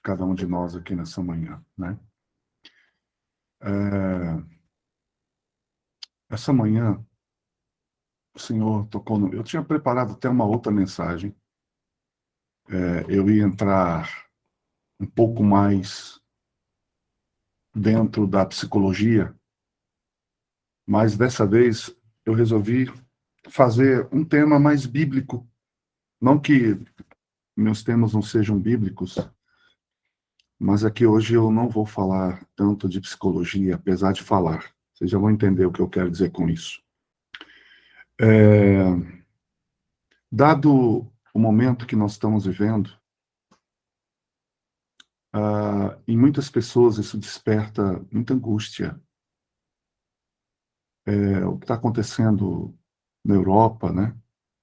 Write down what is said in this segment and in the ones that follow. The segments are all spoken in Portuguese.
cada um de nós aqui nessa manhã, né? Essa manhã, o Senhor tocou no... Eu tinha preparado até uma outra mensagem. Eu ia entrar um pouco mais dentro da psicologia, mas dessa vez eu resolvi fazer um tema mais bíblico. Não que meus temas não sejam bíblicos, mas aqui hoje eu não vou falar tanto de psicologia, apesar de falar. Vocês já vão entender o que eu quero dizer com isso. Dado o momento que nós estamos vivendo, em muitas pessoas isso desperta muita angústia. O que está acontecendo na Europa, né?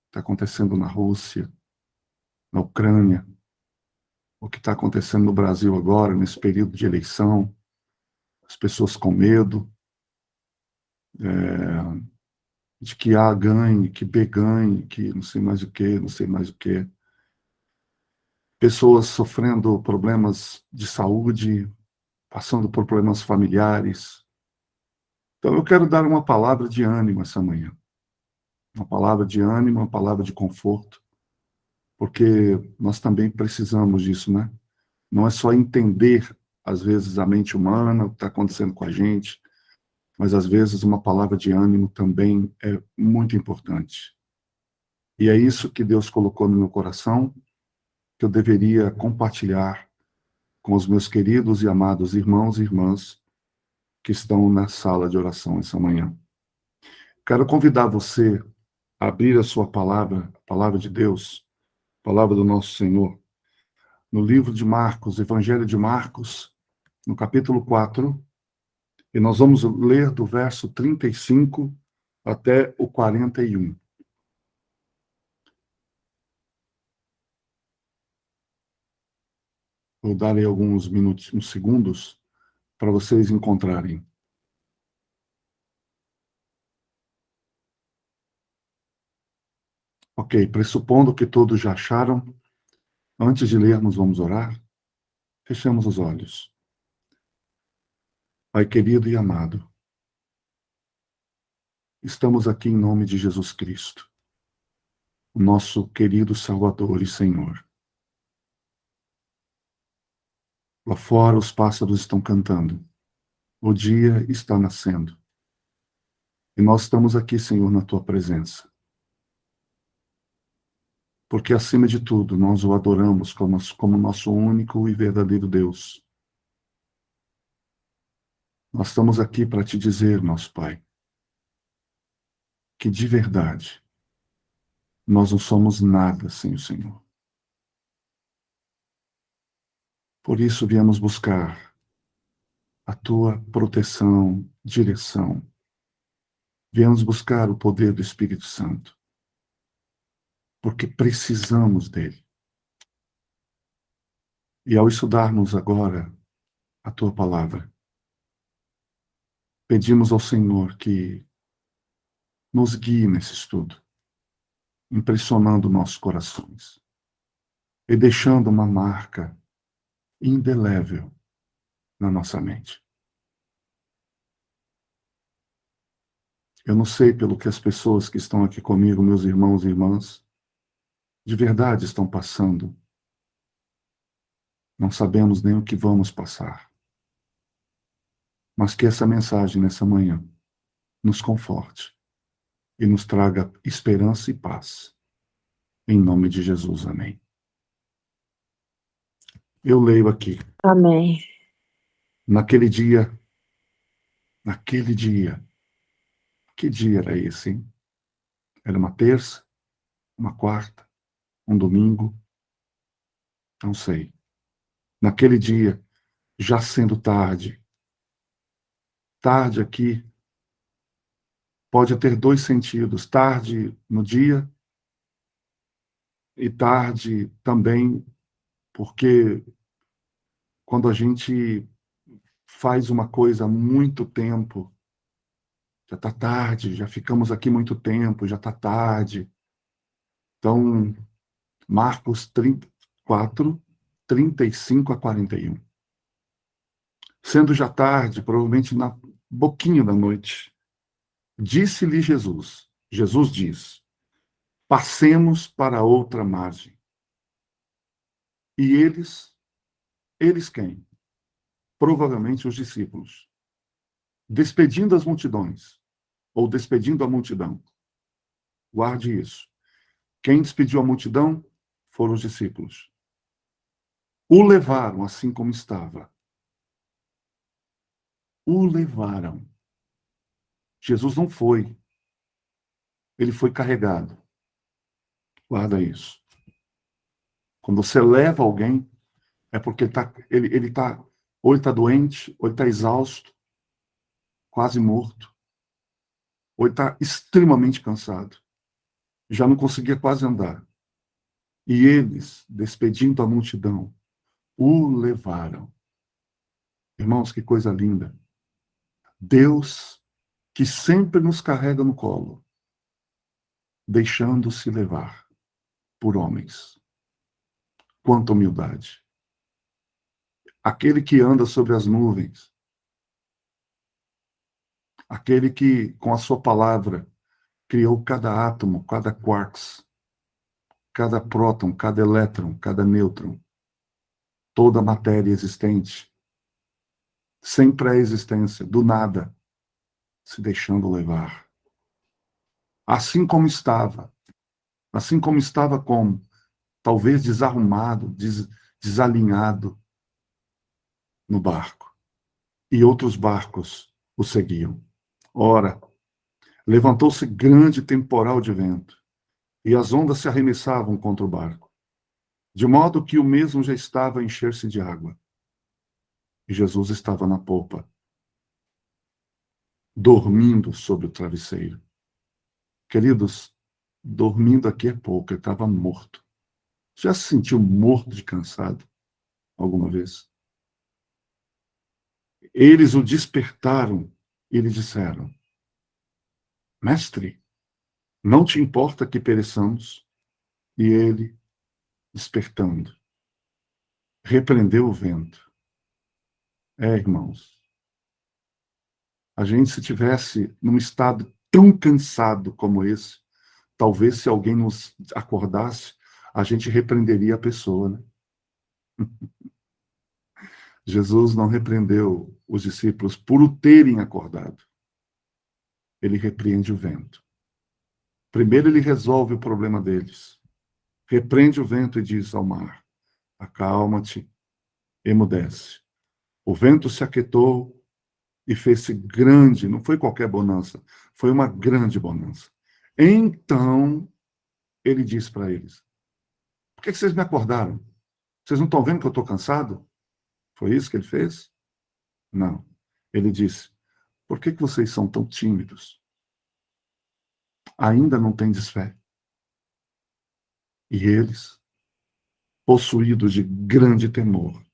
Está acontecendo na Rússia, na Ucrânia, o que está acontecendo no Brasil agora, nesse período de eleição, as pessoas com medo de que A ganhe, que B ganhe, que não sei mais o que, não sei mais o que. Pessoas sofrendo problemas de saúde, passando por problemas familiares. Então eu quero dar uma palavra de ânimo essa manhã. Uma palavra de ânimo, uma palavra de conforto, porque nós também precisamos disso, né? Não é só entender, às vezes, a mente humana, o que está acontecendo com a gente, mas, às vezes, uma palavra de ânimo também é muito importante. E é isso que Deus colocou no meu coração, que eu deveria compartilhar com os meus queridos e amados irmãos e irmãs que estão na sala de oração essa manhã. Quero convidar você a abrir a sua palavra, a palavra de Deus, a palavra do nosso Senhor, no livro de Marcos, Evangelho de Marcos, no capítulo 4, e nós vamos ler do verso 35 até o 41. Vou dar aí alguns minutos, uns segundos, para vocês encontrarem. Ok, pressupondo que todos já acharam, antes de lermos, vamos orar? Fechamos os olhos. Pai querido e amado, estamos aqui em nome de Jesus Cristo, o nosso querido Salvador e Senhor. Lá fora os pássaros estão cantando, o dia está nascendo. E nós estamos aqui, Senhor, na Tua presença. Porque, acima de tudo, nós o adoramos como nosso único e verdadeiro Deus. Nós estamos aqui para Te dizer, nosso Pai, que de verdade, nós não somos nada sem o Senhor. Por isso viemos buscar a Tua proteção, direção. Viemos buscar o poder do Espírito Santo. Porque precisamos dele. E ao estudarmos agora a Tua palavra, pedimos ao Senhor que nos guie nesse estudo, impressionando nossos corações e deixando uma marca indelével na nossa mente. Eu não sei pelo que as pessoas que estão aqui comigo, meus irmãos e irmãs, de verdade estão passando. Não sabemos nem o que vamos passar. Mas que essa mensagem nessa manhã nos conforte e nos traga esperança e paz. Em nome de Jesus, amém. Eu leio aqui. Amém. Naquele dia, que dia era esse, hein? Era uma terça, uma quarta, um domingo, não sei. Naquele dia, já sendo tarde aqui pode ter dois sentidos, tarde no dia e tarde também, porque quando a gente faz uma coisa há muito tempo, já está tarde, já ficamos aqui muito tempo, já está tarde. Então, Marcos 34, 35 a 41. Sendo já tarde, provavelmente na boquinha da noite, disse-lhe Jesus, Jesus diz, passemos para outra margem. E eles quem? Provavelmente os discípulos. Despedindo as multidões, ou despedindo a multidão. Guarde isso. Quem despediu a multidão foram os discípulos. O levaram assim como estava. O levaram. Jesus não foi. Ele foi carregado. Guarda isso. Quando você leva alguém, é porque ele tá, ou ele está doente, ou ele está exausto, quase morto, ou ele está extremamente cansado. Já não conseguia quase andar. E eles, despedindo a multidão, o levaram. Irmãos, que coisa linda. Deus que sempre nos carrega no colo, deixando-se levar por homens. Quanta humildade. Aquele que anda sobre as nuvens, aquele que, com a sua palavra, criou cada átomo, cada quarks, cada próton, cada elétron, cada nêutron, toda a matéria existente, sem pré-existência, do nada, se deixando levar. Assim como estava como, talvez desarrumado, desalinhado no barco. E outros barcos o seguiam. Ora, levantou-se grande temporal de vento, e as ondas se arremessavam contra o barco, de modo que o mesmo já estava a encher-se de água. E Jesus estava na popa, dormindo sobre o travesseiro. Queridos, dormindo aqui é pouco, ele estava morto. Já se sentiu morto de cansado alguma vez? Eles o despertaram e lhe disseram, Mestre, não te importa que pereçamos? E ele, despertando, repreendeu o vento. Irmãos, a gente se tivesse num estado tão cansado como esse, talvez se alguém nos acordasse, a gente repreenderia a pessoa, né? Jesus não repreendeu os discípulos por o terem acordado. Ele repreende o vento. Primeiro ele resolve o problema deles. Repreende o vento e diz ao mar, acalma-te, emudece. O vento se aquietou e fez-se grande, não foi qualquer bonança, foi uma grande bonança. Então, ele diz para eles, por que vocês me acordaram? Vocês não estão vendo que eu estou cansado? Foi isso que ele fez? Não. Ele disse, por que vocês são tão tímidos? Ainda não tendes fé? E eles, possuídos de grande temor,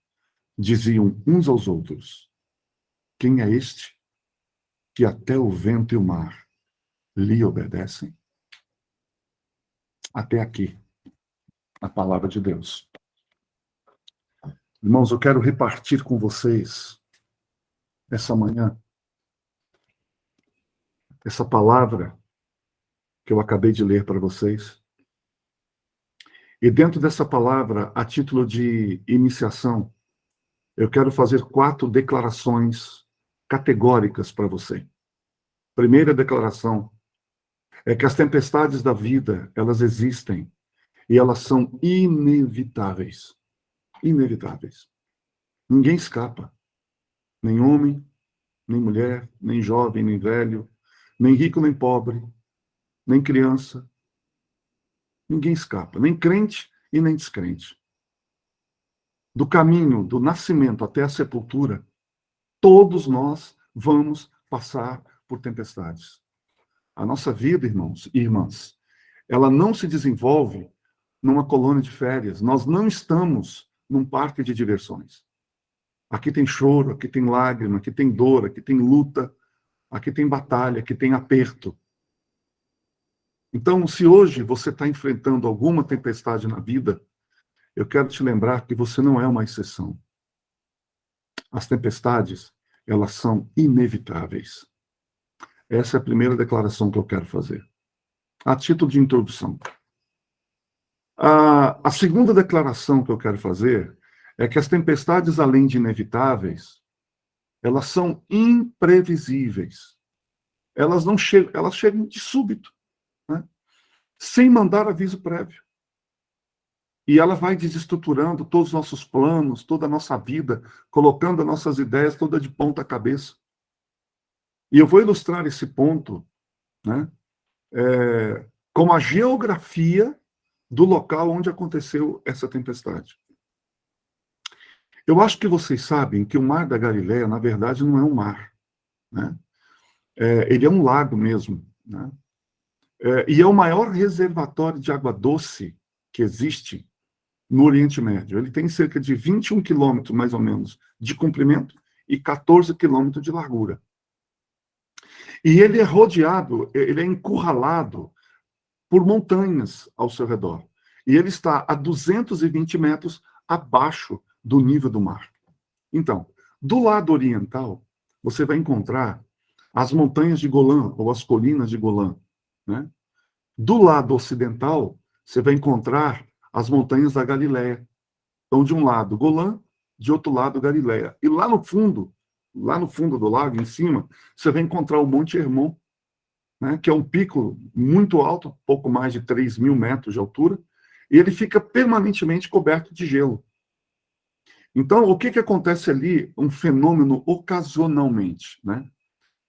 diziam uns aos outros, quem é este que até o vento e o mar lhe obedecem? Até aqui, a palavra de Deus. Irmãos, eu quero repartir com vocês, essa manhã, essa palavra que eu acabei de ler para vocês. E dentro dessa palavra, a título de iniciação, eu quero fazer 4 declarações categóricas para você. Primeira declaração é que as tempestades da vida, elas existem e elas são inevitáveis. Inevitáveis. Ninguém escapa. Nem homem, nem mulher, nem jovem, nem velho, nem rico, nem pobre, nem criança. Ninguém escapa, nem crente e nem descrente. Do caminho do nascimento até a sepultura, todos nós vamos passar por tempestades. A nossa vida, irmãos e irmãs, ela não se desenvolve numa colônia de férias. Nós não estamos num parque de diversões. Aqui tem choro, aqui tem lágrima, aqui tem dor, aqui tem luta, aqui tem batalha, aqui tem aperto. Então, se hoje você está enfrentando alguma tempestade na vida, eu quero te lembrar que você não é uma exceção. As tempestades, elas são inevitáveis. Essa é a primeira declaração que eu quero fazer. A título de introdução. A segunda declaração que eu quero fazer é que as tempestades, além de inevitáveis, elas são imprevisíveis. Elas não chegam, elas chegam de súbito, né? Sem mandar aviso prévio. E ela vai desestruturando todos os nossos planos, toda a nossa vida, colocando as nossas ideias toda de ponta cabeça. E eu vou ilustrar esse ponto, né, com a geografia do local onde aconteceu essa tempestade. Eu acho que vocês sabem que o Mar da Galileia, na verdade, não é um mar, né? Ele é um lago mesmo, né? E é o maior reservatório de água doce que existe no Oriente Médio. Ele tem cerca de 21 quilômetros, mais ou menos, de comprimento e 14 quilômetros de largura. E ele é rodeado, ele é encurralado por montanhas ao seu redor. E ele está a 220 metros abaixo do nível do mar. Então, do lado oriental, você vai encontrar as montanhas de Golã, ou as colinas de Golã, né? Do lado ocidental, você vai encontrar as montanhas da Galileia. Então, de um lado, Golã, de outro lado, Galileia. E lá no fundo do lago, em cima, você vai encontrar o Monte Hermon, né, que é um pico muito alto, pouco mais de 3.000 metros de altura, e ele fica permanentemente coberto de gelo. Então, o que acontece ali? Um fenômeno ocasionalmente, né?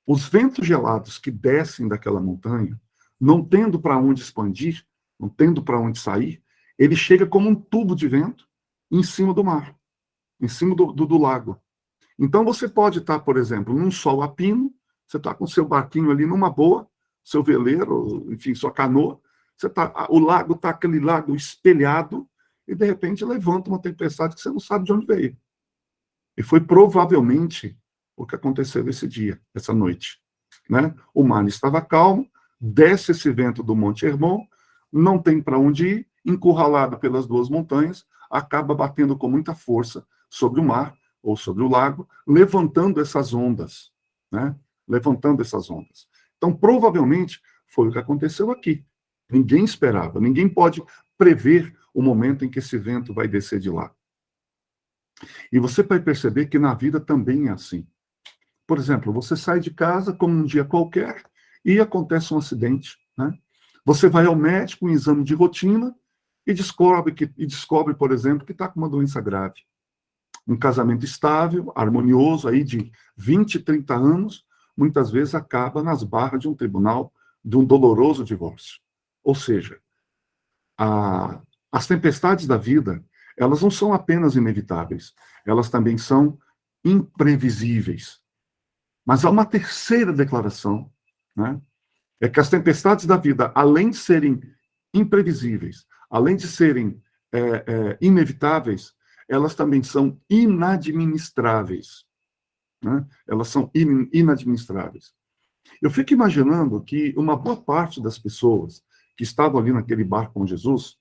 Os ventos gelados que descem daquela montanha, não tendo para onde expandir, não tendo para onde sair, ele chega como um tubo de vento em cima do mar, em cima do lago. Então, você pode estar, por exemplo, num sol a pino, você está com seu barquinho ali numa boa, seu veleiro, enfim, sua canoa, o lago está aquele lago espelhado, e de repente levanta uma tempestade que você não sabe de onde veio. E foi provavelmente o que aconteceu esse dia, essa noite, né? O mar estava calmo, desce esse vento do Monte Hermon, não tem para onde ir, encurralado pelas duas montanhas, acaba batendo com muita força sobre o mar, ou sobre o lago, levantando essas ondas, né? Levantando essas ondas. Então, provavelmente, foi o que aconteceu aqui. Ninguém esperava, ninguém pode prever o momento em que esse vento vai descer de lá. E você vai perceber que na vida também é assim. Por exemplo, você sai de casa como um dia qualquer e acontece um acidente, né? Você vai ao médico, um exame de rotina, e descobre, por exemplo, que está com uma doença grave. Um casamento estável, harmonioso, aí de 20, 30 anos, muitas vezes acaba nas barras de um tribunal de um doloroso divórcio. Ou seja, as tempestades da vida, elas não são apenas inevitáveis, elas também são imprevisíveis. Mas há uma terceira declaração, né? É que as tempestades da vida, além de serem imprevisíveis, além de serem inevitáveis, elas também são inadministráveis, né? Elas são inadministráveis. Eu fico imaginando que uma boa parte das pessoas que estavam ali naquele barco com Jesus,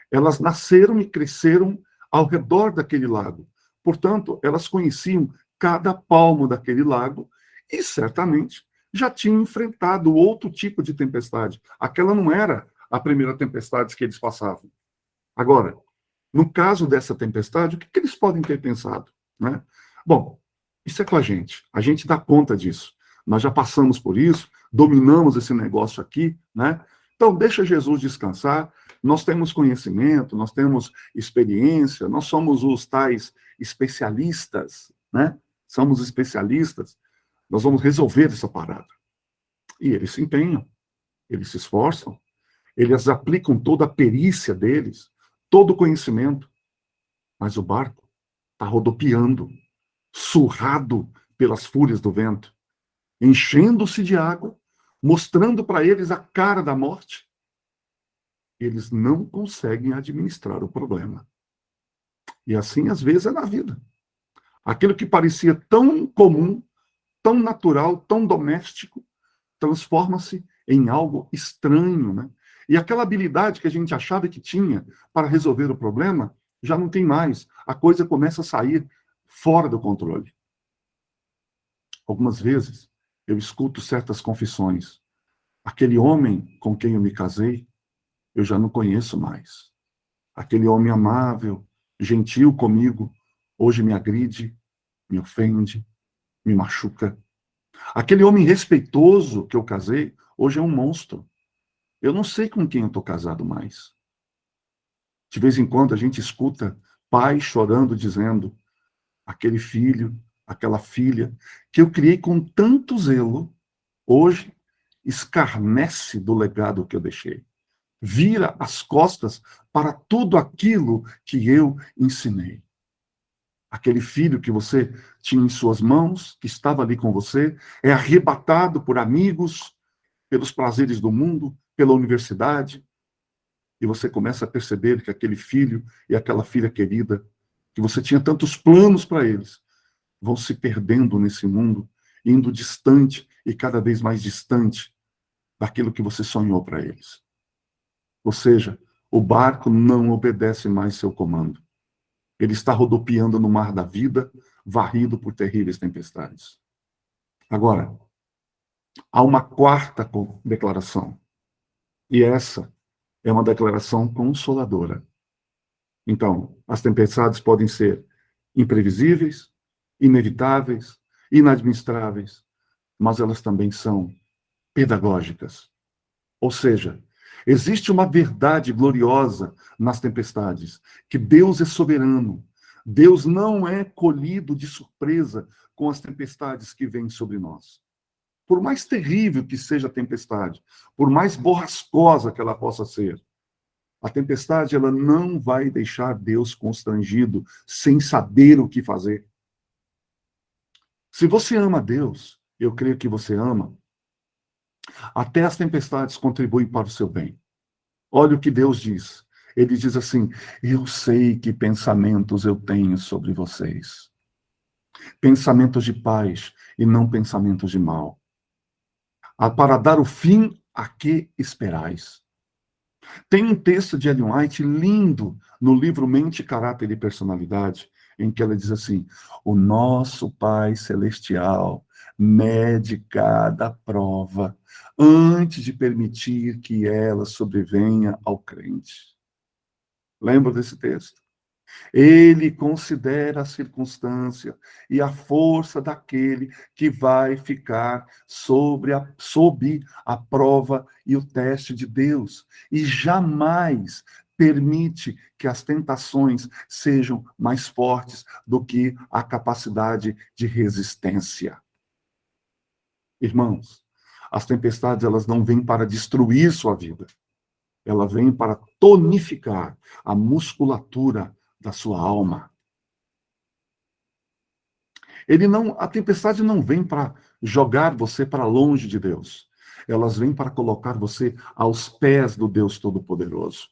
elas nasceram e cresceram ao redor daquele lago. Portanto, elas conheciam cada palmo daquele lago e, certamente, já tinham enfrentado outro tipo de tempestade. Aquela não era a primeira tempestade que eles passavam. Agora, no caso dessa tempestade, o que eles podem ter pensado, né? Bom, isso é com a gente dá conta disso. Nós já passamos por isso, dominamos esse negócio aqui, né? Então, deixa Jesus descansar. Nós temos conhecimento, nós temos experiência, nós somos os tais especialistas, né? Somos especialistas. Nós vamos resolver essa parada. E eles se empenham, eles se esforçam, eles aplicam toda a perícia deles, todo o conhecimento. Mas o barco está rodopiando, surrado pelas fúrias do vento, enchendo-se de água, mostrando para eles a cara da morte. Eles não conseguem administrar o problema. E assim, às vezes, é na vida. Aquilo que parecia tão comum, tão natural, tão doméstico, transforma-se em algo estranho, né? E aquela habilidade que a gente achava que tinha para resolver o problema, já não tem mais. A coisa começa a sair fora do controle. Algumas vezes, eu escuto certas confissões. Aquele homem com quem eu me casei, eu já não conheço mais. Aquele homem amável, gentil comigo, hoje me agride, me ofende, me machuca. Aquele homem respeitoso que eu casei, hoje é um monstro. Eu não sei com quem eu estou casado mais. De vez em quando a gente escuta pais chorando, dizendo: aquele filho, aquela filha, que eu criei com tanto zelo, hoje escarnece do legado que eu deixei. Vira as costas para tudo aquilo que eu ensinei. Aquele filho que você tinha em suas mãos, que estava ali com você, é arrebatado por amigos, pelos prazeres do mundo, pela universidade, e você começa a perceber que aquele filho e aquela filha querida, que você tinha tantos planos para eles, vão se perdendo nesse mundo, indo distante e cada vez mais distante daquilo que você sonhou para eles. Ou seja, o barco não obedece mais seu comando. Ele está rodopiando no mar da vida, varrido por terríveis tempestades. Agora, há uma quarta declaração. E essa é uma declaração consoladora. Então, as tempestades podem ser imprevisíveis, inevitáveis, inadministráveis, mas elas também são pedagógicas. Ou seja, existe uma verdade gloriosa nas tempestades, que Deus é soberano. Deus não é colhido de surpresa com as tempestades que vêm sobre nós. Por mais terrível que seja a tempestade, por mais borrascosa que ela possa ser, a tempestade ela não vai deixar Deus constrangido, sem saber o que fazer. Se você ama Deus, eu creio que você ama, até as tempestades contribuem para o seu bem. Olha o que Deus diz. Ele diz assim: eu sei que pensamentos eu tenho sobre vocês. Pensamentos de paz e não pensamentos de mal. Para dar o fim a que esperais. Tem um texto de Ellen White lindo no livro Mente, Caráter e Personalidade, em que ela diz assim: o nosso Pai Celestial mede cada prova antes de permitir que ela sobrevenha ao crente. Lembra desse texto? Ele considera a circunstância e a força daquele que vai ficar sob a prova e o teste de Deus. E jamais permite que as tentações sejam mais fortes do que a capacidade de resistência. Irmãos, as tempestades elas não vêm para destruir sua vida. Ela vem para tonificar a musculatura da sua alma. A tempestade não vem para jogar você para longe de Deus. Elas vêm para colocar você aos pés do Deus Todo-Poderoso.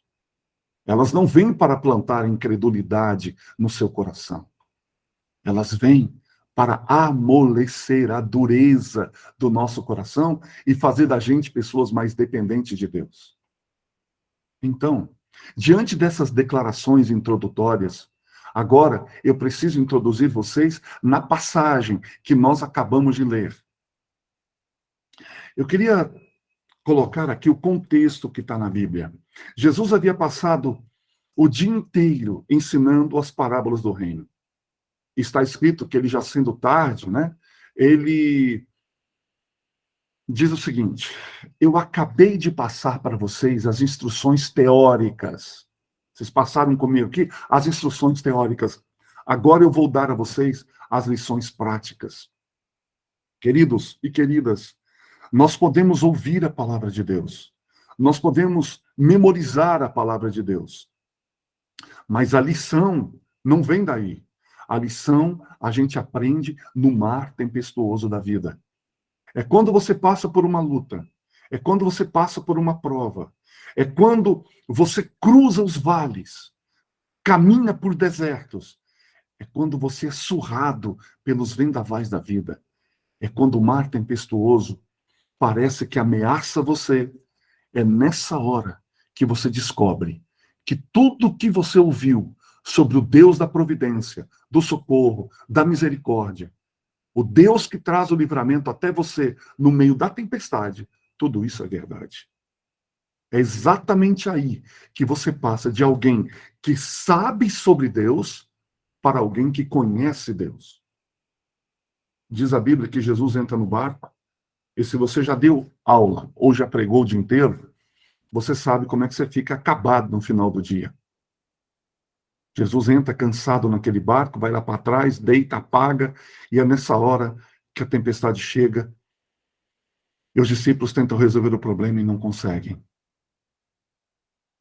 Elas não vêm para plantar incredulidade no seu coração. Elas vêm para amolecer a dureza do nosso coração e fazer da gente pessoas mais dependentes de Deus. Então, diante dessas declarações introdutórias, agora eu preciso introduzir vocês na passagem que nós acabamos de ler. Eu queria colocar aqui o contexto que está na Bíblia. Jesus havia passado o dia inteiro ensinando as parábolas do reino. Está escrito que ele, já sendo tarde, ele diz o seguinte: eu acabei de passar para vocês as instruções teóricas. Vocês passaram comigo aqui as instruções teóricas. Agora eu vou dar a vocês as lições práticas. Queridos e queridas, nós podemos ouvir a palavra de Deus. Nós podemos memorizar a palavra de Deus. Mas a lição não vem daí. A lição a gente aprende no mar tempestuoso da vida. É quando você passa por uma luta. É quando você passa por uma prova. É quando você cruza os vales, caminha por desertos. É quando você é surrado pelos vendavais da vida. É quando o mar tempestuoso parece que ameaça você. É nessa hora que você descobre que tudo que você ouviu sobre o Deus da providência, do socorro, da misericórdia, o Deus que traz o livramento até você no meio da tempestade, tudo isso é verdade. É exatamente aí que você passa de alguém que sabe sobre Deus para alguém que conhece Deus. Diz a Bíblia que Jesus entra no barco, e se você já deu aula ou já pregou o dia inteiro, você sabe como é que você fica acabado no final do dia. Jesus entra cansado naquele barco, vai lá para trás, deita, apaga, e é nessa hora que a tempestade chega, e os discípulos tentam resolver o problema e não conseguem.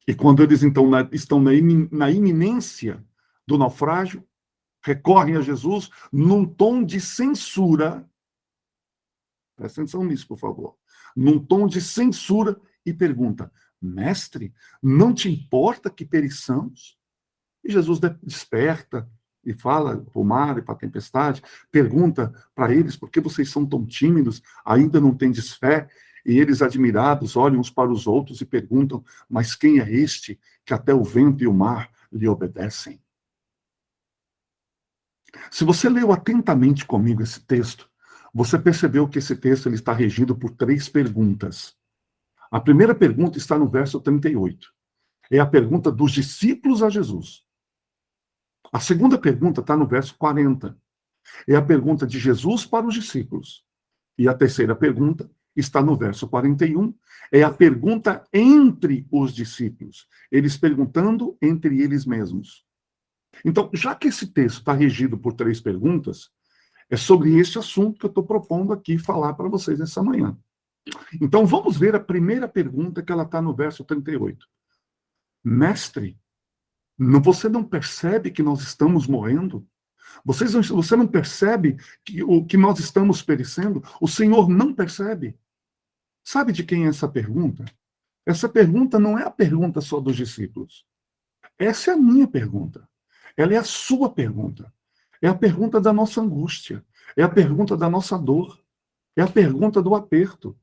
E quando eles então estão na iminência do naufrágio, recorrem a Jesus num tom de censura. Presta atenção nisso, por favor. Num tom de censura e pergunta: Mestre, não te importa que pereçamos? E Jesus desperta e fala para o mar e para a tempestade, pergunta para eles: por que vocês são tão tímidos? Ainda não tendes fé? E eles, admirados, olham uns para os outros e perguntam: mas quem é este que até o vento e o mar lhe obedecem? Se você leu atentamente comigo esse texto, você percebeu que esse texto ele está regido por 3 perguntas. A primeira pergunta está no verso 38. É a pergunta dos discípulos a Jesus. A segunda pergunta está no verso 40. É a pergunta de Jesus para os discípulos. E a terceira pergunta está no verso 41. É a pergunta entre os discípulos. Eles perguntando entre eles mesmos. Então, já que esse texto está regido por 3 perguntas, é sobre este assunto que eu estou propondo aqui falar para vocês nessa manhã. Então, vamos ver a primeira pergunta que ela está no verso 38. Mestre, você não percebe que nós estamos morrendo? Você não percebe que nós estamos perecendo? O Senhor não percebe? Sabe de quem é essa pergunta? Essa pergunta não é a pergunta só dos discípulos. Essa é a minha pergunta. Ela é a sua pergunta. É a pergunta da nossa angústia. É a pergunta da nossa dor. É a pergunta do aperto.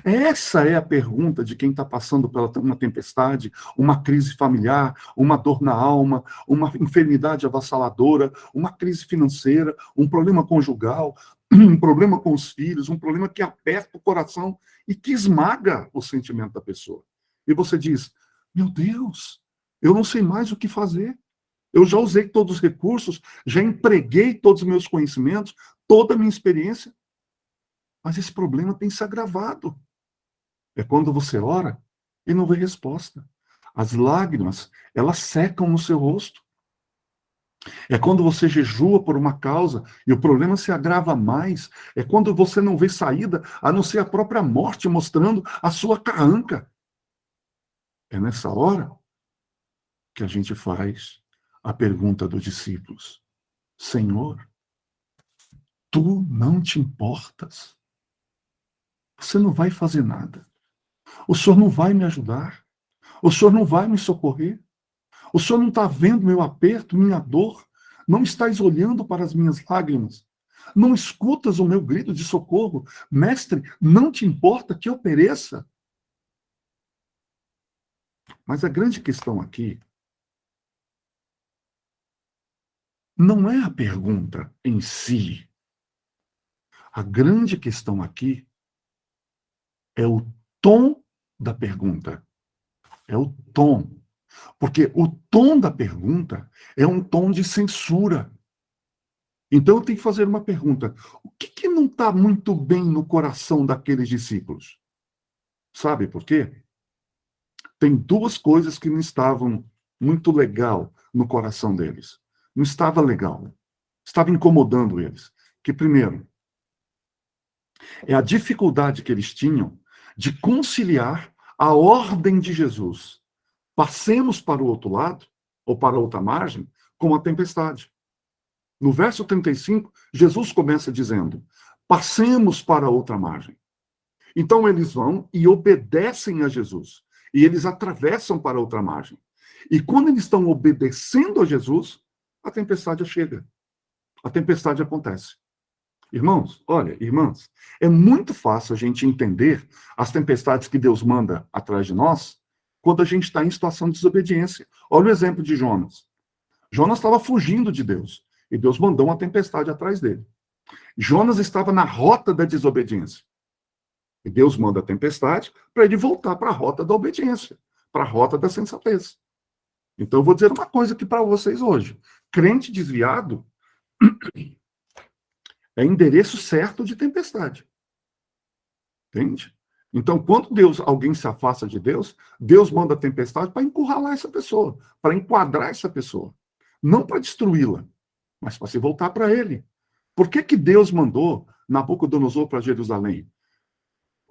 Essa é a pergunta de quem está passando por uma tempestade, uma crise familiar, uma dor na alma, uma enfermidade avassaladora, uma crise financeira, um problema conjugal, um problema com os filhos, um problema que aperta o coração e que esmaga o sentimento da pessoa. E você diz: meu Deus, eu não sei mais o que fazer. Eu já usei todos os recursos, já empreguei todos os meus conhecimentos, toda a minha experiência, mas esse problema tem se agravado. É quando você ora e não vê resposta. As lágrimas, elas secam no seu rosto. É quando você jejua por uma causa e o problema se agrava mais. É quando você não vê saída, a não ser a própria morte mostrando a sua carranca. É nessa hora que a gente faz a pergunta dos discípulos: Senhor, tu não te importas? Você não vai fazer nada. O Senhor não vai me ajudar. O Senhor não vai me socorrer. O Senhor não está vendo meu aperto, minha dor. Não estás olhando para as minhas lágrimas. Não escutas o meu grito de socorro. Mestre, não te importa que eu pereça? Mas a grande questão aqui não é a pergunta em si. A grande questão aqui é o tom da pergunta. É o tom. Porque o tom da pergunta é um tom de censura. Então eu tenho que fazer uma pergunta. O que não está muito bem no coração daqueles discípulos? Sabe por quê? Tem 2 coisas que não estavam muito legal no coração deles. Não estava legal. Estava incomodando eles. Que primeiro, é a dificuldade que eles tinham de conciliar a ordem de Jesus. Passemos para o outro lado, ou para a outra margem, com a tempestade. No verso 35, Jesus começa dizendo: passemos para a outra margem. Então eles vão e obedecem a Jesus. E eles atravessam para a outra margem. E quando eles estão obedecendo a Jesus, a tempestade chega. A tempestade acontece. Irmãos, olha, irmãs, é muito fácil a gente entender as tempestades que Deus manda atrás de nós quando a gente está em situação de desobediência. Olha o exemplo de Jonas. Jonas estava fugindo de Deus. E Deus mandou uma tempestade atrás dele. Jonas estava na rota da desobediência. E Deus manda a tempestade para ele voltar para a rota da obediência, para a rota da sensatez. Então eu vou dizer uma coisa aqui para vocês hoje. Crente desviado é endereço certo de tempestade. Entende? Então, quando alguém se afasta de Deus, Deus manda a tempestade para encurralar essa pessoa, para enquadrar essa pessoa. Não para destruí-la, mas para se voltar para ele. Por que Deus mandou Nabucodonosor para Jerusalém?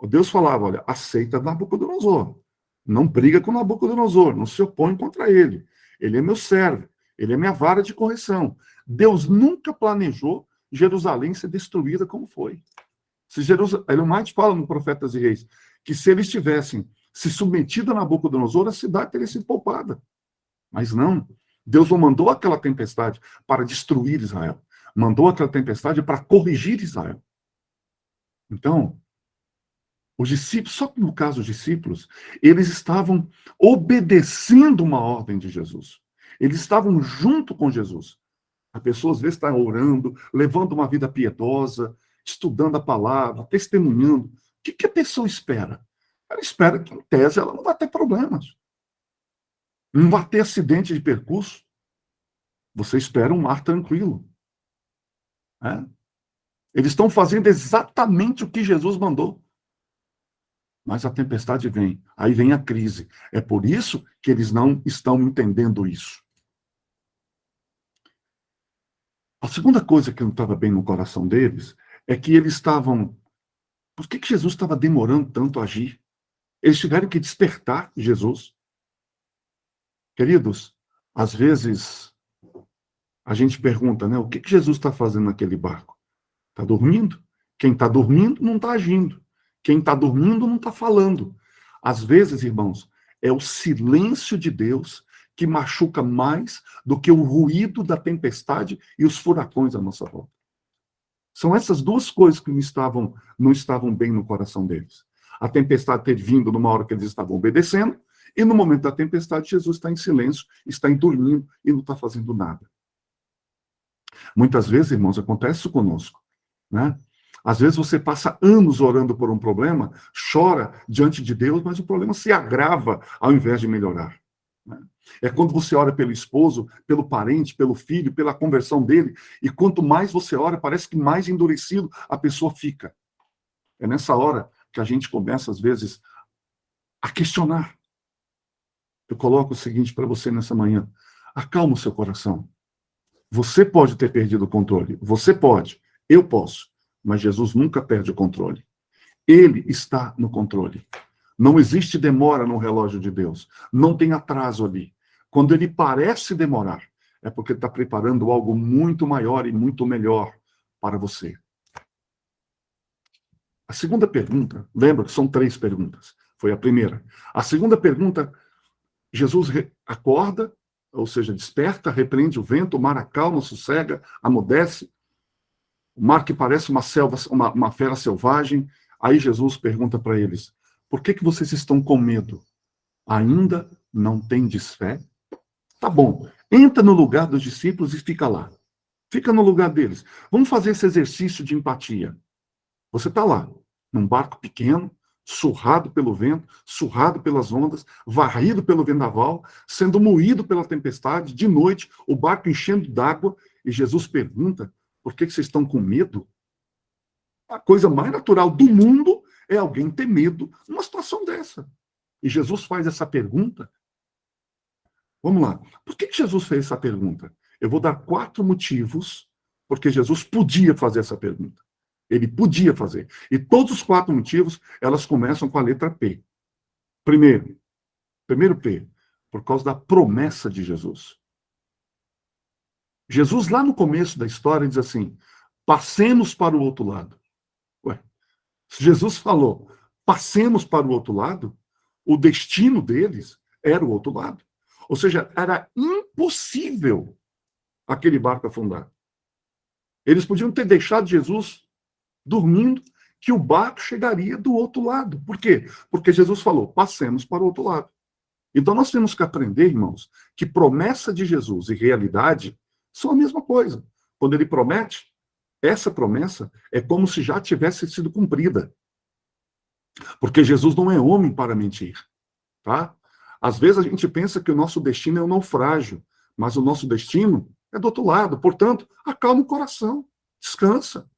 Deus falava, olha, aceita Nabucodonosor. Não briga com Nabucodonosor, não se opõe contra ele. Ele é meu servo, ele é minha vara de correção. Deus nunca planejou Jerusalém ser destruída como foi. Se Elomar fala no Profetas e Reis que se eles tivessem se submetido a Nabucodonosor, a cidade teria sido poupada. Mas não. Deus não mandou aquela tempestade para destruir Israel. Mandou aquela tempestade para corrigir Israel. Então, os discípulos, só que no caso dos discípulos, eles estavam obedecendo uma ordem de Jesus. Eles estavam junto com Jesus. A pessoa às vezes está orando, levando uma vida piedosa, estudando a palavra, testemunhando. O que a pessoa espera? Ela espera que, em tese, ela não vai ter problemas. Não vai ter acidente de percurso. Você espera um mar tranquilo. É? Eles estão fazendo exatamente o que Jesus mandou. Mas a tempestade vem. Aí vem a crise. É por isso que eles não estão entendendo isso. A segunda coisa que não estava bem no coração deles é que eles estavam... Por que Jesus estava demorando tanto a agir? Eles tiveram que despertar Jesus. Queridos, às vezes a gente pergunta, né? O que Jesus está fazendo naquele barco? Está dormindo? Quem está dormindo não está agindo. Quem está dormindo não está falando. Às vezes, irmãos, é o silêncio de Deus que machuca mais do que o ruído da tempestade e os furacões à nossa volta. São essas duas coisas que não estavam bem no coração deles. A tempestade ter vindo numa hora que eles estavam obedecendo, e no momento da tempestade, Jesus está em silêncio, está dormindo e não está fazendo nada. Muitas vezes, irmãos, acontece isso conosco, né? Às vezes você passa anos orando por um problema, chora diante de Deus, mas o problema se agrava ao invés de melhorar. É quando você ora pelo esposo, pelo parente, pelo filho, pela conversão dele, e quanto mais você ora, parece que mais endurecido a pessoa fica. É nessa hora que a gente começa, às vezes, a questionar. Eu coloco o seguinte para você nessa manhã. Acalma o seu coração. Você pode ter perdido o controle. Você pode. Eu posso. Mas Jesus nunca perde o controle. Ele está no controle. Não existe demora no relógio de Deus. Não tem atraso ali. Quando ele parece demorar, é porque ele está preparando algo muito maior e muito melhor para você. A segunda pergunta, lembra que são 3 perguntas. Foi a primeira. A segunda pergunta, Jesus acorda, ou seja, desperta, repreende o vento, o mar acalma, sossega, amudece. O mar que parece uma fera selvagem. Aí Jesus pergunta para eles, por que vocês estão com medo? Ainda não tendes fé? Tá bom, entra no lugar dos discípulos e fica lá. Fica no lugar deles. Vamos fazer esse exercício de empatia. Você está lá, num barco pequeno, surrado pelo vento, surrado pelas ondas, varrido pelo vendaval, sendo moído pela tempestade, de noite, o barco enchendo d'água, e Jesus pergunta, por que vocês estão com medo? A coisa mais natural do mundo é alguém ter medo numa situação dessa. E Jesus faz essa pergunta. Vamos lá. Por que Jesus fez essa pergunta? Eu vou dar 4 motivos porque Jesus podia fazer essa pergunta. Ele podia fazer. E todos os 4 motivos, elas começam com a letra P. Primeiro P, por causa da promessa de Jesus. Jesus, lá no começo da história, diz assim, passemos para o outro lado. Ué, se Jesus falou, passemos para o outro lado, o destino deles era o outro lado. Ou seja, era impossível aquele barco afundar. Eles podiam ter deixado Jesus dormindo, que o barco chegaria do outro lado. Por quê? Porque Jesus falou, passemos para o outro lado. Então nós temos que aprender, irmãos, que promessa de Jesus e realidade são a mesma coisa. Quando ele promete, essa promessa é como se já tivesse sido cumprida. Porque Jesus não é homem para mentir, tá? Às vezes a gente pensa que o nosso destino é um naufrágio, mas o nosso destino é do outro lado. Portanto, acalma o coração, descansa.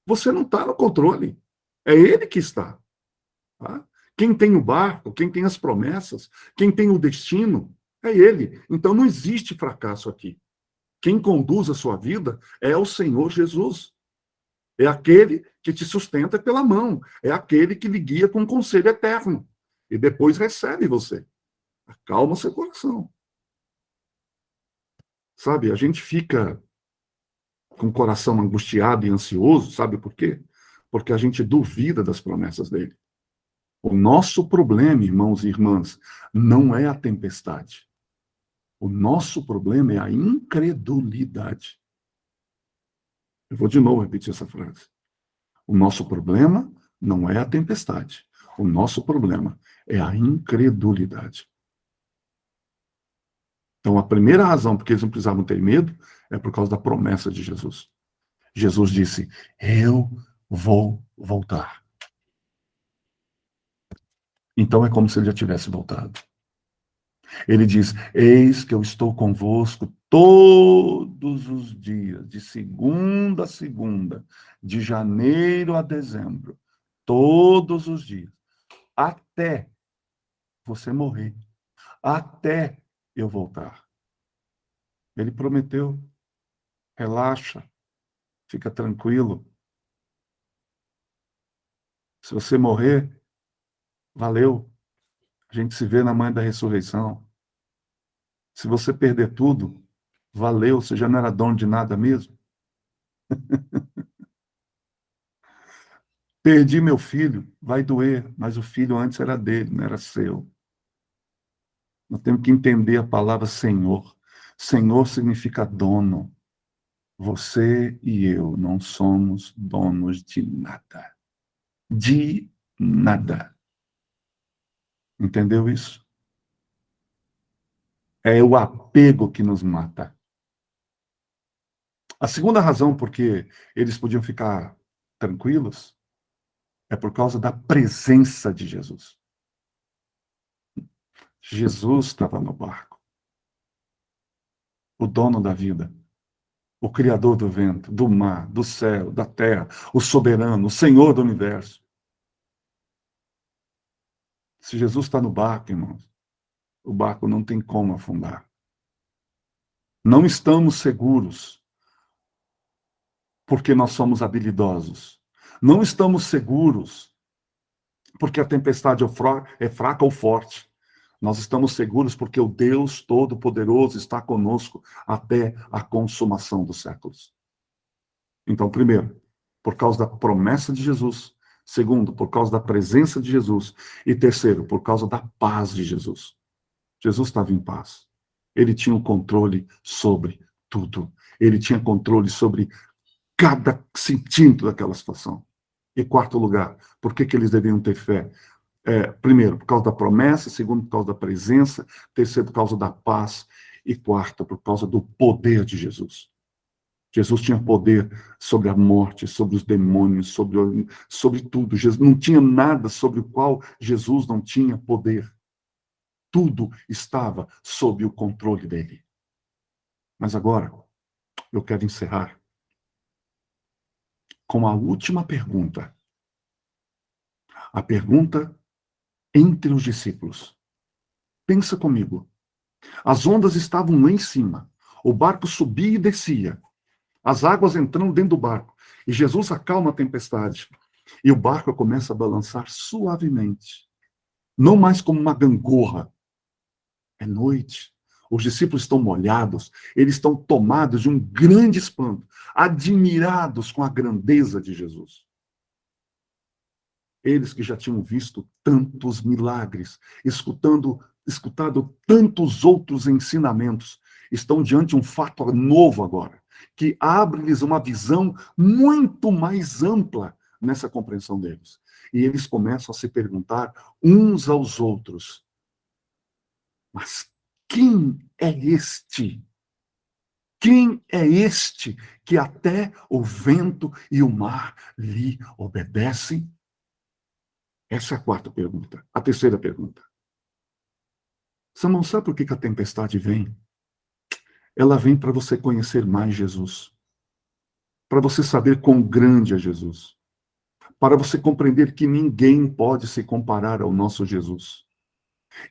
Você não está no controle. É ele que está. Tá? Quem tem o barco, quem tem as promessas, quem tem o destino, é ele. Então não existe fracasso aqui. Quem conduz a sua vida é o Senhor Jesus. É aquele que te sustenta pela mão. É aquele que lhe guia com um conselho eterno. E depois recebe você. Acalma seu coração. Sabe, a gente fica com o coração angustiado e ansioso, sabe por quê? Porque a gente duvida das promessas dele. O nosso problema, irmãos e irmãs, não é a tempestade. O nosso problema é a incredulidade. Eu vou de novo repetir essa frase. O nosso problema não é a tempestade. O nosso problema é a incredulidade. Então, a primeira razão por que eles não precisavam ter medo é por causa da promessa de Jesus. Jesus disse, eu vou voltar. Então, é como se ele já tivesse voltado. Ele diz, eis que eu estou convosco todos os dias, de segunda a segunda, de janeiro a dezembro, todos os dias, até você morrer, até eu voltar. Ele prometeu, relaxa, fica tranquilo. Se você morrer, valeu. A gente se vê na manhã da ressurreição. Se você perder tudo, valeu, você já não era dono de nada mesmo. Perdi meu filho, vai doer, mas o filho antes era dele, não era seu. Nós temos que entender a palavra Senhor. Senhor significa dono. Você e eu não somos donos de nada. De nada. Entendeu isso? É o apego que nos mata. A segunda razão por que eles podiam ficar tranquilos é por causa da presença de Jesus. Jesus estava no barco. O dono da vida. O Criador do vento, do mar, do céu, da terra. O soberano, o Senhor do universo. Se Jesus está no barco, irmãos, o barco não tem como afundar. Não estamos seguros porque nós somos habilidosos. Não estamos seguros porque a tempestade é fraca ou forte. Nós estamos seguros porque o Deus Todo-Poderoso está conosco até a consumação dos séculos. Então, primeiro, por causa da promessa de Jesus. Segundo, por causa da presença de Jesus. E terceiro, por causa da paz de Jesus. Jesus estava em paz. Ele tinha o controle sobre tudo. Ele tinha controle sobre cada centímetro daquela situação. E quarto lugar, por que eles deviam ter fé? Primeiro, por causa da promessa. Segundo, por causa da presença. Terceiro, por causa da paz. E quarto, por causa do poder de Jesus. Jesus tinha poder sobre a morte, sobre os demônios, sobre tudo. Jesus não tinha nada sobre o qual Jesus não tinha poder. Tudo estava sob o controle dele. Mas agora, eu quero encerrar com a última pergunta. A pergunta entre os discípulos. Pensa comigo. As ondas estavam lá em cima. O barco subia e descia. As águas entrando dentro do barco. E Jesus acalma a tempestade. E o barco começa a balançar suavemente. Não mais como uma gangorra. É noite. Os discípulos estão molhados. Eles estão tomados de um grande espanto. Admirados com a grandeza de Jesus. Eles que já tinham visto tantos milagres, escutado tantos outros ensinamentos, estão diante de um fato novo agora, que abre-lhes uma visão muito mais ampla nessa compreensão deles. E eles começam a se perguntar uns aos outros, Mas quem é este? Quem é este que até o vento e o mar lhe obedecem? Essa é a quarta pergunta. A terceira pergunta. Você não sabe por que a tempestade vem? Ela vem para você conhecer mais Jesus. Para você saber quão grande é Jesus. Para você compreender que ninguém pode se comparar ao nosso Jesus.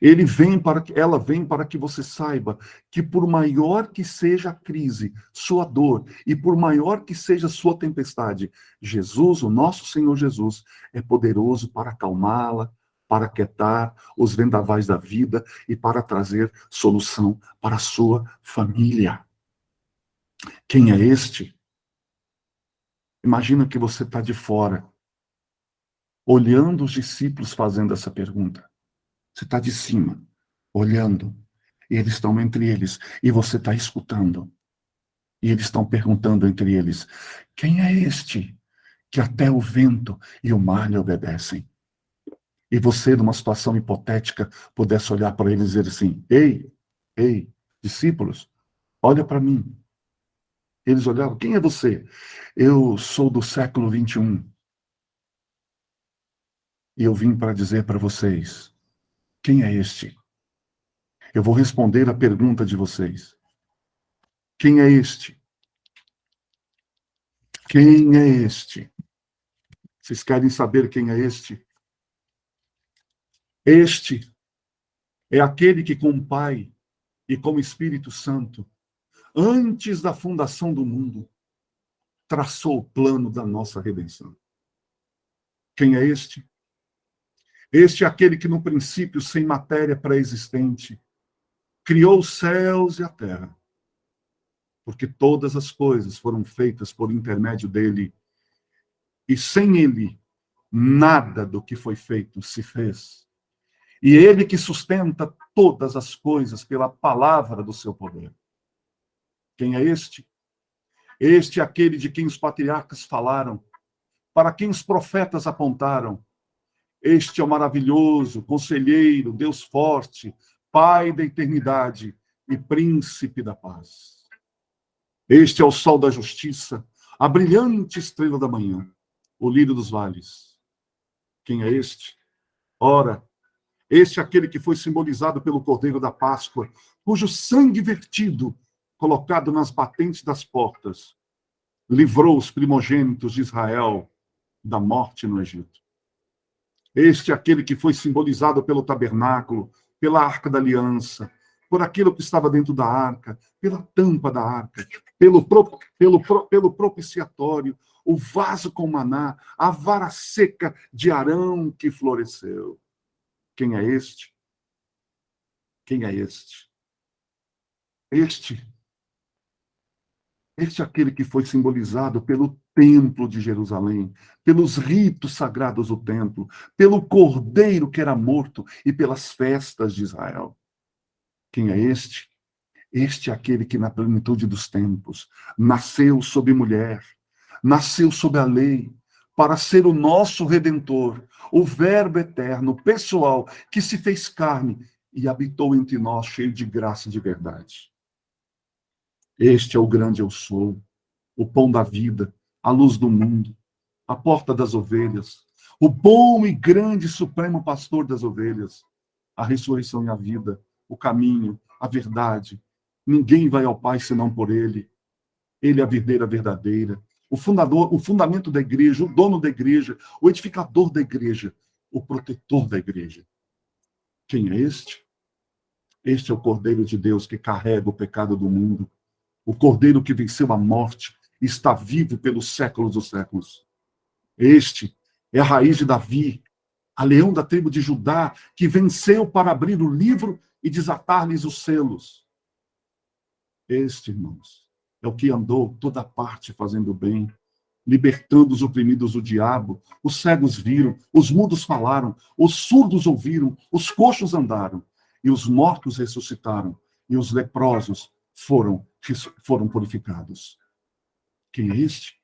Ela vem para que você saiba que por maior que seja a crise, sua dor, e por maior que seja sua tempestade, Jesus, o nosso Senhor Jesus, é poderoso para acalmá-la, para aquietar os vendavais da vida e para trazer solução para a sua família. Quem é este? Imagina que você está de fora, olhando os discípulos fazendo essa pergunta. Você está de cima, olhando, e eles estão entre eles, e você está escutando. E eles estão perguntando entre eles: quem é este que até o vento e o mar lhe obedecem? E você, numa situação hipotética, pudesse olhar para eles e dizer assim: ei, discípulos, olha para mim. Eles olhavam: quem é você? Eu sou do século 21. E eu vim para dizer para vocês: quem é este? Eu vou responder a pergunta de vocês. Quem é este? Quem é este? Vocês querem saber quem é este? Este é aquele que, com o Pai e com o Espírito Santo, antes da fundação do mundo, traçou o plano da nossa redenção. Quem é este? Este é aquele que, no princípio, sem matéria pré-existente, criou os céus e a terra, porque todas as coisas foram feitas por intermédio dele, e sem ele, nada do que foi feito se fez. E ele que sustenta todas as coisas pela palavra do seu poder. Quem é este? Este é aquele de quem os patriarcas falaram, para quem os profetas apontaram. Este é o maravilhoso, conselheiro, Deus forte, Pai da eternidade e príncipe da paz. Este é o sol da justiça, a brilhante estrela da manhã, o lírio dos vales. Quem é este? Ora, este é aquele que foi simbolizado pelo Cordeiro da Páscoa, cujo sangue vertido, colocado nas batentes das portas, livrou os primogênitos de Israel da morte no Egito. Este é aquele que foi simbolizado pelo tabernáculo, pela arca da aliança, por aquilo que estava dentro da arca, pela tampa da arca, pelo propiciatório, o vaso com maná, a vara seca de Arão que floresceu. Quem é este? Quem é este? Este é aquele que foi simbolizado pelo templo de Jerusalém, pelos ritos sagrados do templo, pelo cordeiro que era morto e pelas festas de Israel. Quem é este? Este é aquele que, na plenitude dos tempos, nasceu sob mulher, nasceu sob a lei, para ser o nosso Redentor, o Verbo eterno, pessoal, que se fez carne e habitou entre nós, cheio de graça e de verdade. Este é o grande eu sou, o pão da vida, a luz do mundo, a porta das ovelhas, o bom e grande supremo pastor das ovelhas, a ressurreição e a vida, o caminho, a verdade. Ninguém vai ao Pai senão por ele. Ele é a videira verdadeira, o fundador, o fundamento da igreja, o dono da igreja, o edificador da igreja, o protetor da igreja. Quem é este? Este é o Cordeiro de Deus que carrega o pecado do mundo, o Cordeiro que venceu a morte e está vivo pelos séculos dos séculos. Este é a raiz de Davi, a leão da tribo de Judá, que venceu para abrir o livro e desatar-lhes os selos. Este, irmãos, é o que andou toda parte fazendo bem, libertando os oprimidos do diabo. Os cegos viram, os mudos falaram, os surdos ouviram, os coxos andaram, e os mortos ressuscitaram, e os leprosos foram purificados. Quem é este?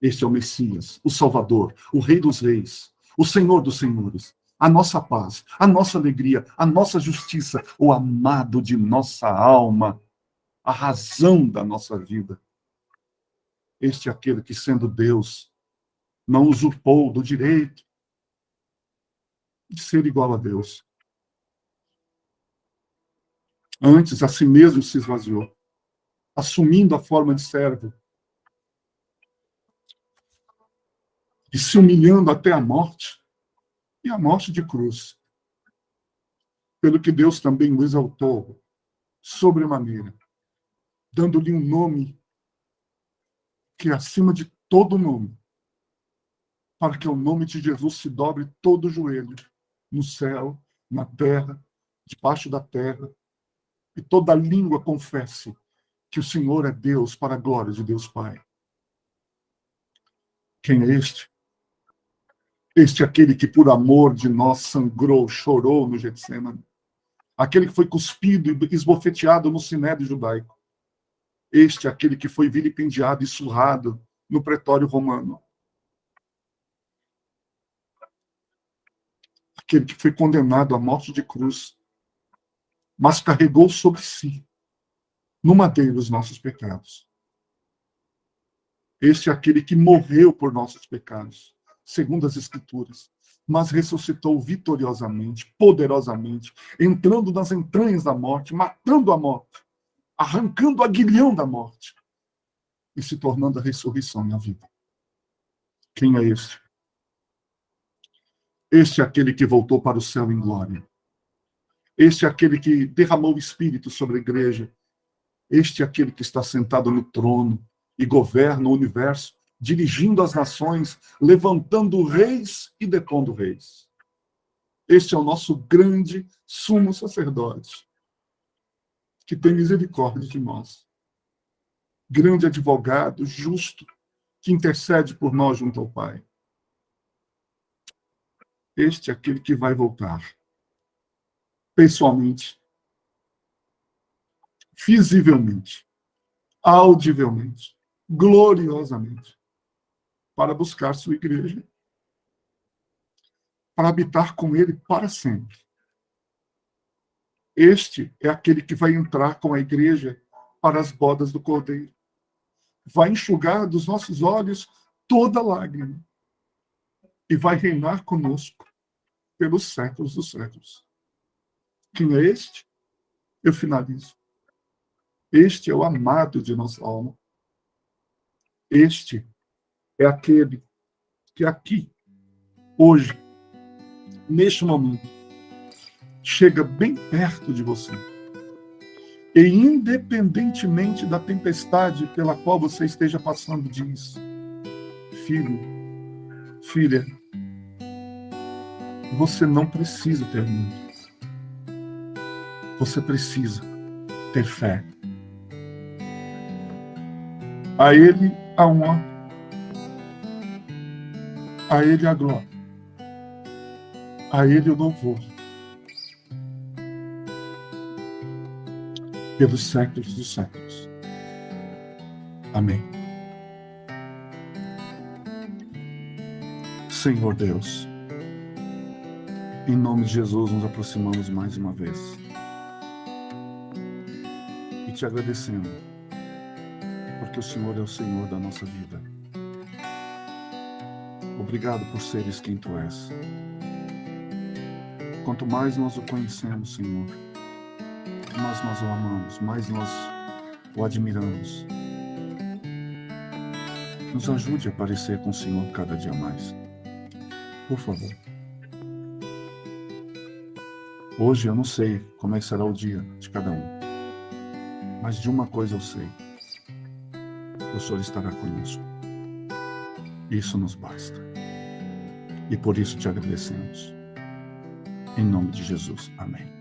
Este é o Messias, o Salvador, o Rei dos Reis, o Senhor dos Senhores, a nossa paz, a nossa alegria, a nossa justiça, o amado de nossa alma, a razão da nossa vida. Este é aquele que, sendo Deus, não usurpou do direito de ser igual a Deus. Antes, a si mesmo se esvaziou, assumindo a forma de servo e se humilhando até a morte, e a morte de cruz. Pelo que Deus também o exaltou sobremaneira, dando-lhe um nome que é acima de todo nome, para que o nome de Jesus se dobre todo o joelho, no céu, na terra, debaixo da terra, e toda língua confesse que o Senhor é Deus, para a glória de Deus Pai. Quem é este? Este é aquele que, por amor de nós, sangrou, chorou no Getsêmani. Aquele que foi cuspido e esbofeteado no sinédrio judaico. Este é aquele que foi vilipendiado e surrado no pretório romano. Aquele que foi condenado à morte de cruz, mas carregou sobre si, no madeiro, os nossos pecados. Este é aquele que morreu por nossos pecados, segundo as Escrituras, mas ressuscitou vitoriosamente, poderosamente, entrando nas entranhas da morte, matando a morte, arrancando o aguilhão da morte e se tornando a ressurreição e a vida. Quem é este? Este é aquele que voltou para o céu em glória. Este é aquele que derramou o Espírito sobre a igreja. Este é aquele que está sentado no trono e governa o universo, dirigindo as nações, levantando reis e depondo reis. Este é o nosso grande sumo sacerdote, que tem misericórdia de nós. Grande advogado, justo, que intercede por nós junto ao Pai. Este é aquele que vai voltar, pessoalmente, visivelmente, audivelmente, gloriosamente, para buscar sua igreja, para habitar com ele para sempre. Este é aquele que vai entrar com a igreja para as bodas do Cordeiro. Vai enxugar dos nossos olhos toda lágrima e vai reinar conosco pelos séculos dos séculos. Quem é este? Eu finalizo. Este é o amado de nossa alma. Este é aquele que aqui, hoje, neste momento, chega bem perto de você. E independentemente da tempestade pela qual você esteja passando, diz: filho, filha, você não precisa ter medo. Você precisa ter fé. A Ele a honra, a Ele a glória, a Ele o louvor, pelos séculos dos séculos. Amém. Senhor Deus, em nome de Jesus, nos aproximamos mais uma vez e te agradecendo, porque o Senhor é o Senhor da nossa vida. Obrigado por seres quem Tu és. Quanto mais nós o conhecemos, Senhor, mais nós o amamos, mais nós o admiramos. Nos ajude a parecer com o Senhor cada dia mais. Por favor. Hoje eu não sei como é que será o dia de cada um, mas de uma coisa eu sei: o Senhor estará conosco. Isso nos basta. E por isso te agradecemos. Em nome de Jesus. Amém.